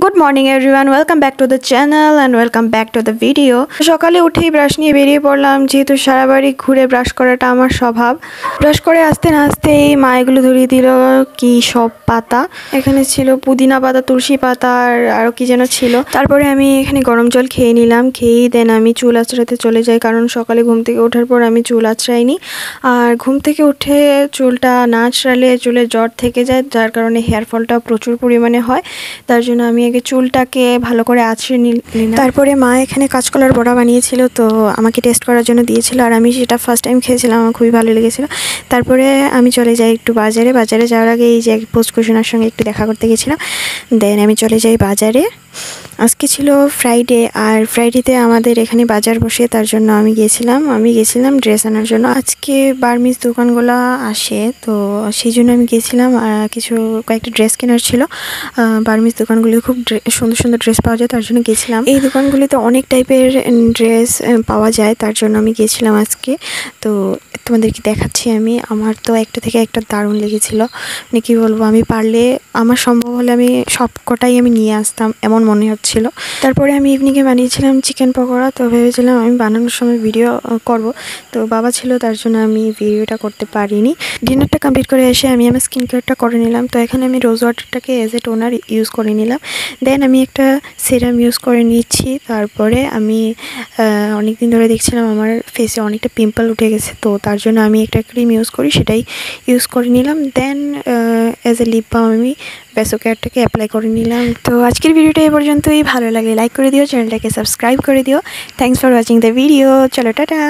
Good morning everyone, welcome back to the channel and welcome back to the video. সকালে উঠেই brush নিয়ে বেরিয়ে পড়লাম, যেহেতু সারা বাড়ি ঘুরে ব্রাশ করাটা আমার স্বভাব। ব্রাশ করে আসতে না আসতেই মা এগুলো ধরিয়ে দিল কি সব পাতা। এখানে ছিল পুদিনা পাতা, তুলসী পাতা আর আরও কি যেন ছিল। তারপরে আমি এখানে গরম জল খেয়ে নিলাম, খেয়েই দেন আমি চুল আঁচড়াতে চলে যাই, কারণ সকালে ঘুম থেকে ওঠার পর আমি চুল আঁচড়াইনি। আর ঘুম থেকে উঠে চুলটা না আঁচড়ালে চুলে জট থেকে যায়, যার কারণে হেয়ার ফলটা প্রচুর পরিমাণে হয়। তার জন্য আমি আগে চুলটাকে ভালো করে আঁচড়ে নিলাম। তারপরে মা এখানে কাঁচকলার বড়া বানিয়েছিল, তো আমাকে টেস্ট করার জন্য দিয়েছিল, আর আমি সেটা ফার্স্ট টাইম খেয়েছিলাম, আমার খুবই ভালো লেগেছিলো। তারপরে আমি চলে যাই একটু বাজারে যাওয়ার আগে এই যে পোস্ট কুশনার সঙ্গে একটু দেখা করতে গেছিলাম। দেন আমি চলে যাই বাজারে। আজকে ছিল ফ্রাইডে, আর ফ্রাইডেতে আমাদের এখানে বাজার বসে, তার জন্য আমি গেছিলাম ড্রেস আনার জন্য। আজকে বার্মিজ দোকানগুলো আসে, তো সেই জন্য আমি গেছিলাম। কয়েকটা ড্রেস কেনার ছিল। বার্মিজ দোকানগুলি খুব সুন্দর সুন্দর ড্রেস পাওয়া যায়, তার জন্য গেছিলাম। এই দোকানগুলিতে অনেক টাইপের ড্রেস পাওয়া যায়, তার জন্য আমি গেছিলাম আজকে। তো তোমাদেরকে দেখাচ্ছি আমার তো একটা থেকে একটা দারুণ লেগেছিল, মানে কী বলবো, আমি পারলে আমার সম্ভব হলে আমি সব কটাই আমি নিয়ে আসতাম এমন মনে হচ্ছিল। তারপরে আমি ইভিনিংয়ে বানিয়েছিলাম চিকেন পকোড়া, তো ভেবেছিলাম আমি বানানোর সময় ভিডিও করব, তো বাবা ছিল তার জন্য আমি ভিডিওটা করতে পারিনি। ডিনারটা কমপ্লিট করে এসে আমি আমার স্কিন কেয়ারটা করে নিলাম। তো এখানে আমি রোজ ওয়াটারটাকে এজ এ টোনার ইউজ করে নিলাম। দেন আমি একটা সিরাম ইউজ করে নিচ্ছি। তারপরে আমি অনেক দিন ধরে দেখছিলাম আমার ফেসে অনেকটা পিম্পল উঠে গেছে, তো তার জন্য আমি একটা ক্রিম ইউজ করি, সেটাই ইউজ করে নিলাম। দেন অ্যাজ এ লিপ বাম আমি বেসো কেয়ারটাকে অ্যাপ্লাই করে নিলাম। তো আজকের ভিডিওটা এই পর্যন্তই। ভালো লাগলে লাইক করে দিও, চ্যানেলটাকে সাবস্ক্রাইব করে দিও। Thanks for watching the video. চলো টাটা।